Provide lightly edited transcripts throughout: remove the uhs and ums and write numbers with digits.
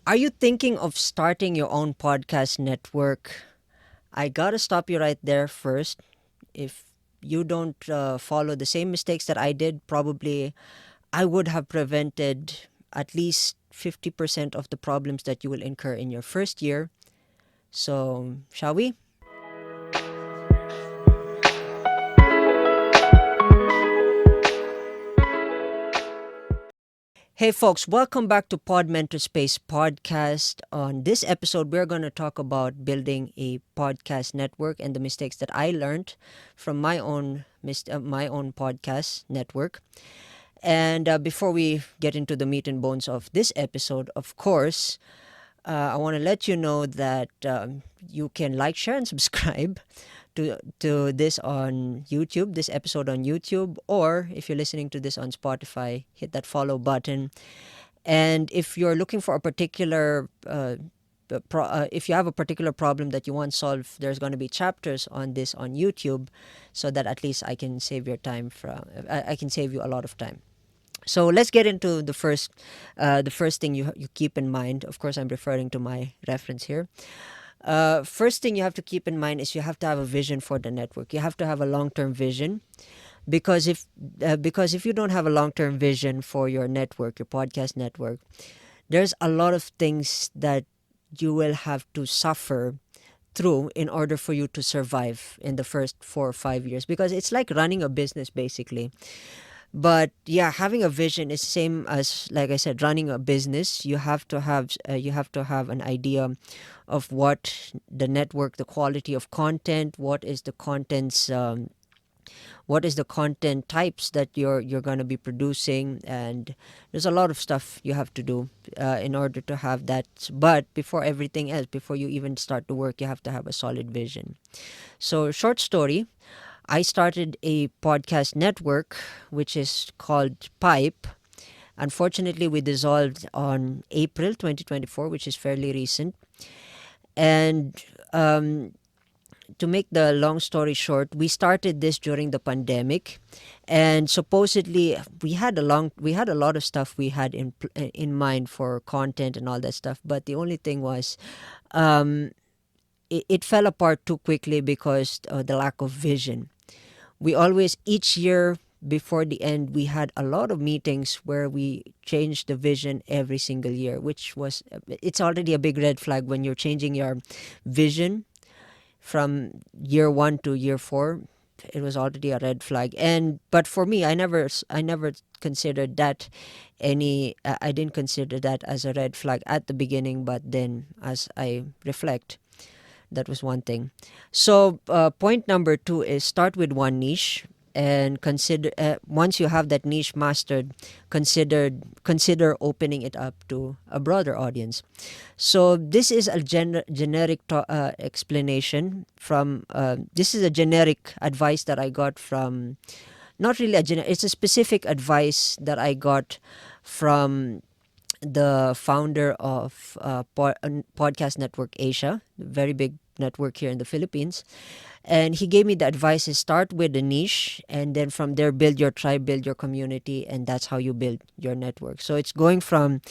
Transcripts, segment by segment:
Are you thinking of starting your own podcast network? I gotta stop you right there first. If you don't follow the same mistakes that I did, probably I would have prevented at least 50% of the problems that you will incur in your first year. So, shall we? Hey folks, welcome back to Podmentorspace podcast. On this episode, we're going to talk about building a podcast network and the mistakes that I learned from my own podcast network. And before we get into the meat and bones of this episode, of course, I want to let you know that you can like, share, and subscribe to this on YouTube, this episode on YouTube, or if you're listening to this on Spotify, hit that follow button. And if you're looking for a particular if you have a particular problem that you want solved, there's going to be chapters on this on YouTube, so that at least I can save your time from I can save you a lot of time. So let's get into the first thing you keep in mind. Of course, I'm referring to my reference here. First thing you have to keep in mind is you have to have a vision for the network. You have to have a long-term vision, because if you don't have a long-term vision for your network, your podcast network, there's a lot of things that you will have to suffer through in order for you to survive in the first 4 or 5 years, because it's like running a business basically. But yeah, having a vision is same as, like I said, running a business. You have to have an idea of what the network, the quality of content, what is the content types that you're going to be producing, and there's a lot of stuff you have to do in order to have that. But before everything else, before you even start to work, you have to have a solid vision. So, short story, I started a podcast network which is called Pipe. Unfortunately, we dissolved on April 2024, which is fairly recent. And to make the long story short, we started this during the pandemic, and supposedly we had a lot of stuff we had in mind for content and all that stuff. But the only thing was, it fell apart too quickly because the lack of vision. We always, each year before the end, we had a lot of meetings where we changed the vision every single year, which was, it's already a big red flag when you're changing your vision from year one to year four. It was already a red flag. And but for me, I never considered that I didn't consider that as a red flag at the beginning, but then as I reflect, that was one thing. So point number two is start with one niche, and consider, once you have that niche mastered, consider opening it up to a broader audience. So this is a generic explanation from. This is a generic advice that I got from. Not really it's a specific advice that I got from the founder of Podcast Network Asia, very big network here in the Philippines. And he gave me the advice is start with a niche, and then from there build your tribe, build your community, and that's how you build your network. So it's going from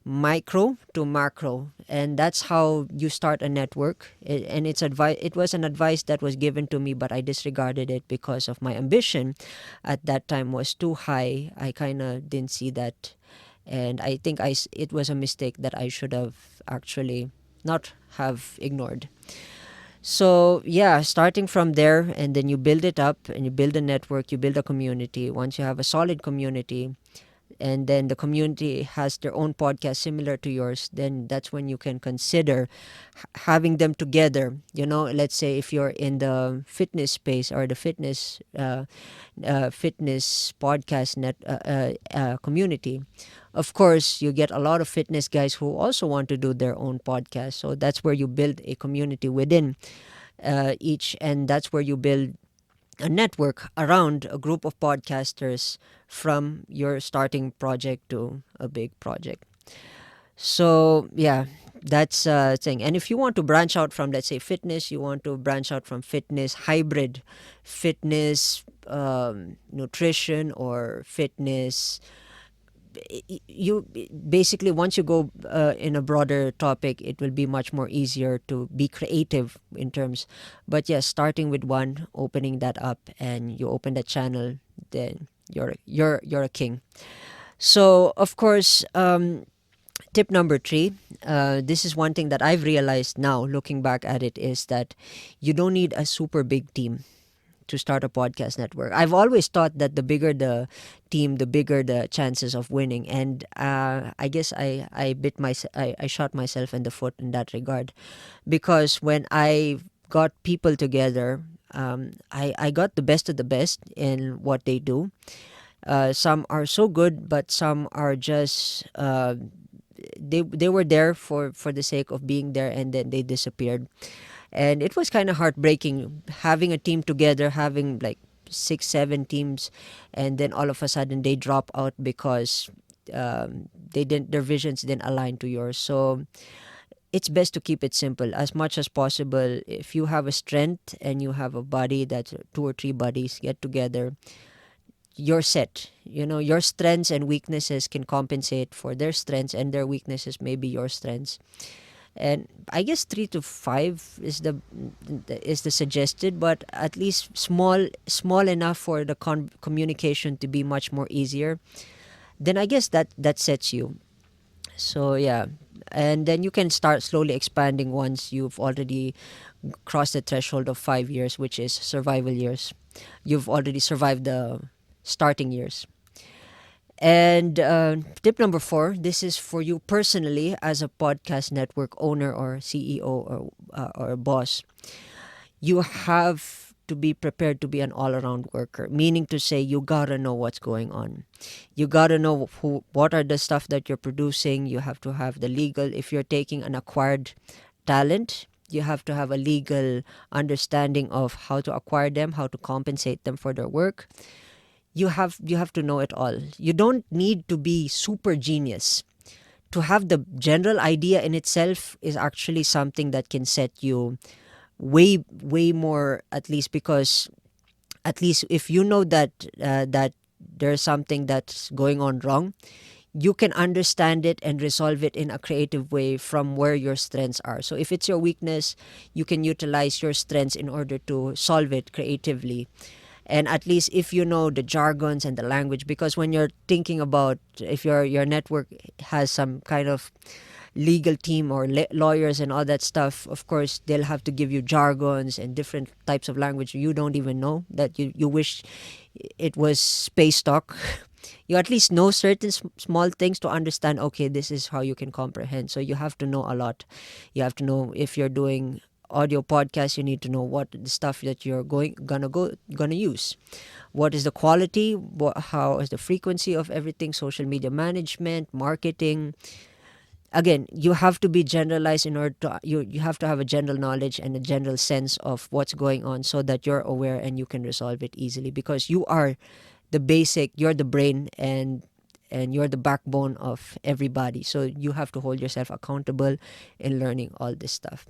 micro to macro, and that's how you start a network. And it was an advice that was given to me, but I disregarded it because of my ambition at that time was too high. I kind of didn't see that, and I think it was a mistake that I should have actually not have ignored. So yeah, starting from there, and then you build it up, and you build a network, you build a community. Once you have a solid community, and then the community has their own podcast similar to yours, then that's when you can consider having them together. Let's say if you're in the fitness space, or the fitness podcast community, of course you get a lot of fitness guys who also want to do their own podcast. So that's where you build a community within each, and that's where you build a network around a group of podcasters from your starting project to a big project. So yeah, that's a thing. And if you want to branch out from, let's say, fitness, you want to branch out from fitness, hybrid fitness, nutrition, or fitness you basically, once you go in a broader topic, it will be much more easier to be creative in terms. But yes, starting with one, opening that up, and you open that channel, then you're a king. So of course, tip number three, this is one thing that I've realized now looking back at it, is that you don't need a super big team to start a podcast network. I've always thought that the bigger the team, the bigger the chances of winning. And I guess I shot myself in the foot in that regard, because when I got people together, I got the best of the best in what they do. Some are so good, but some are just they were there for the sake of being there, and then they disappeared. And it was kind of heartbreaking having a team together, having like 6 7 teams, and then all of a sudden they drop out because they didn't their visions didn't align to yours. So it's best to keep it simple as much as possible. If you have a strength and you have a buddy, that's 2 or 3 buddies get together, you're set. Your strengths and weaknesses can compensate for their strengths, and their weaknesses may be your strengths. And I guess 3 to 5 is the suggested, but at least small enough for the communication to be much more easier. Then I guess that sets you. So yeah, and then you can start slowly expanding once you've already crossed the threshold of 5 years, which is survival years. You've already survived the starting years. And tip number 4, this is for you personally as a podcast network owner or CEO or a boss. You have to be prepared to be an all-around worker, meaning to say you gotta know what's going on. You gotta know what are the stuff that you're producing. You have to have the legal. If you're taking an acquired talent, you have to have a legal understanding of how to acquire them, how to compensate them for their work. You have to know it all. You don't need to be super genius. To have the general idea in itself is actually something that can set you way more, at least, because at least if you know that there's something that's going on wrong, you can understand it and resolve it in a creative way from where your strengths are. So if it's your weakness, you can utilize your strengths in order to solve it creatively. And at least if you know the jargons and the language, because when you're thinking about, if your network has some kind of legal team or lawyers and all that stuff, of course they'll have to give you jargons and different types of language you don't even know, that you wish it was space talk. You at least know certain small things to understand, okay, this is how you can comprehend. So you have to know a lot. You have to know, if you're doing audio podcast, you need to know what the stuff that you're gonna use. What is the quality? How is the frequency of everything? Social media management, marketing. Again, you have to be generalized in order to you have to have a general knowledge and a general sense of what's going on, so that you're aware and you can resolve it easily, because you are you're the brain, and you're the backbone of everybody. So you have to hold yourself accountable in learning all this stuff.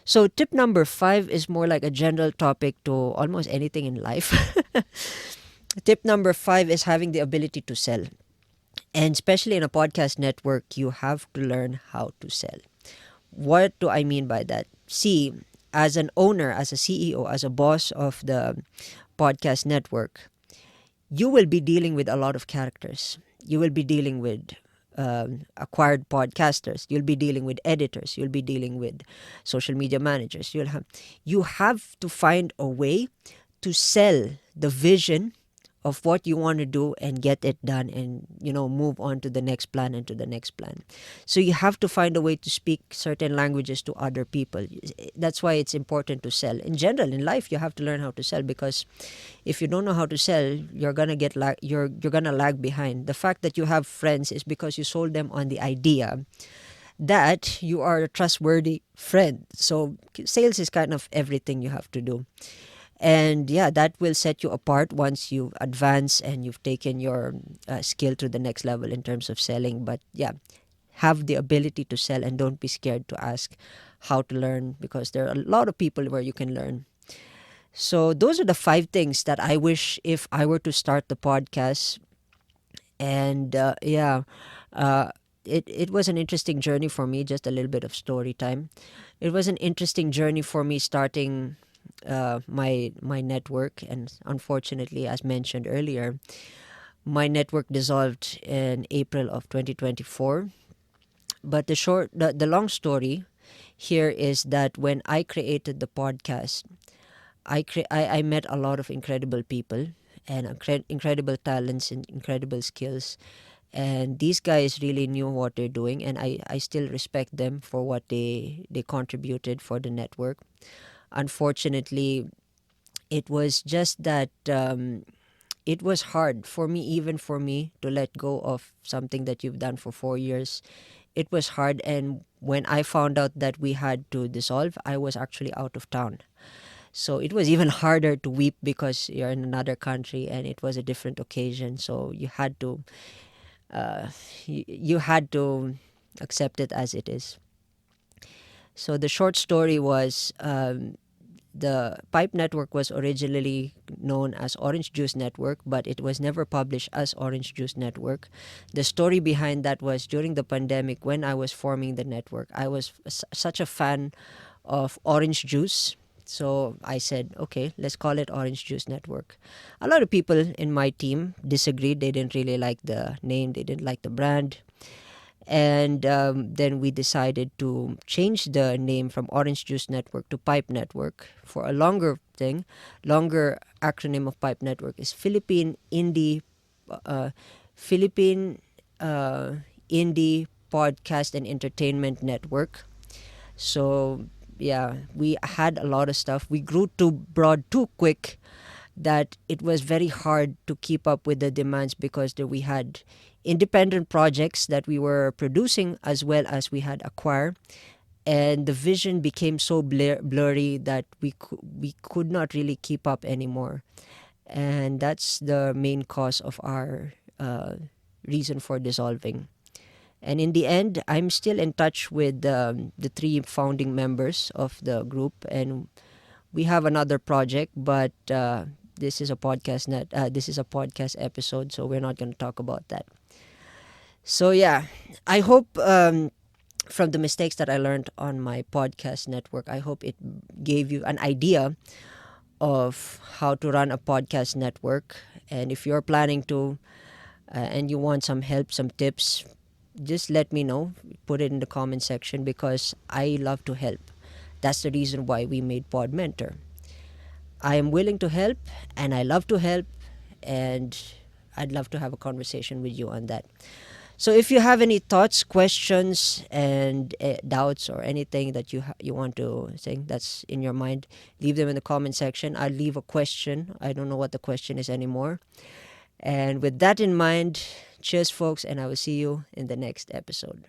So tip number 5 is more like a general topic to almost anything in life. Tip number 5 is having the ability to sell. And especially in a podcast network, you have to learn how to sell. What do I mean by that? See, as an owner, as a CEO, as a boss of the podcast network, you will be dealing with a lot of characters. You will be dealing with acquired podcasters. You'll be dealing with editors. You'll be dealing with social media managers. You have to find a way to sell the vision of what you want to do and get it done, and move on to the next plan and to the next plan. So you have to find a way to speak certain languages to other people. That's why it's important to sell. In general, in life, you have to learn how to sell, because if you don't know how to sell, you're gonna you're gonna lag behind. The fact that you have friends is because you sold them on the idea that you are a trustworthy friend. So sales is kind of everything you have to do. And yeah, that will set you apart once you advance and you've taken your skill to the next level in terms of selling. But yeah, have the ability to sell, and don't be scared to ask how to learn, because there are a lot of people where you can learn. So those are the 5 things that I wish, if I were to start the podcast, And yeah, uh, it was an interesting journey for me. Just a little bit of story time. It was an interesting journey for me starting my network, and unfortunately, as mentioned earlier, my network dissolved in April of 2024. But the long story here is that when I created the podcast, I met a lot of incredible people and incredible talents and incredible skills, and these guys really knew what they're doing, and I still respect them for what they contributed for the network. Unfortunately, it was just that it was hard for me, even for me, to let go of something that you've done for 4 years. It was hard, and when I found out that we had to dissolve, I was actually out of town. So it was even harder to weep because you're in another country and it was a different occasion. So uh, you had to accept it as it is. So the short story was, the Pipe Network was originally known as Orange Juice Network, but it was never published as Orange Juice Network. The story behind that was during the pandemic when I was forming the network, I was such a fan of orange juice. So I said, okay, let's call it Orange Juice Network. A lot of people in my team disagreed. They didn't really like the name, they didn't like the brand. And then we decided to change the name from Orange Juice Network to Pipe Network for a longer thing. Longer acronym of Pipe Network is uh, Philippine uh, Indie Podcast and Entertainment Network. So yeah, we had a lot of stuff. We grew too broad too quick that it was very hard to keep up with the demands because we had independent projects that we were producing as well as we had acquired, and the vision became so blurry that we could not really keep up anymore, and that's the main cause of our reason for dissolving. And in the end, I'm still in touch with the three founding members of the group, and we have another project, but this is a podcast episode, so we're not going to talk about that. So yeah, I hope from the mistakes that I learned on my podcast network, I hope it gave you an idea of how to run a podcast network. And if you're planning to and you want some help, some tips, just let me know. Put it in the comment section because I love to help. That's the reason why we made Pod Mentor. I am willing to help and I love to help, and I'd love to have a conversation with you on that. So if you have any thoughts, questions, and doubts or anything that you want to say that's in your mind, leave them in the comment section. I'll leave a question. I don't know what the question is anymore. And with that in mind, cheers, folks, and I will see you in the next episode.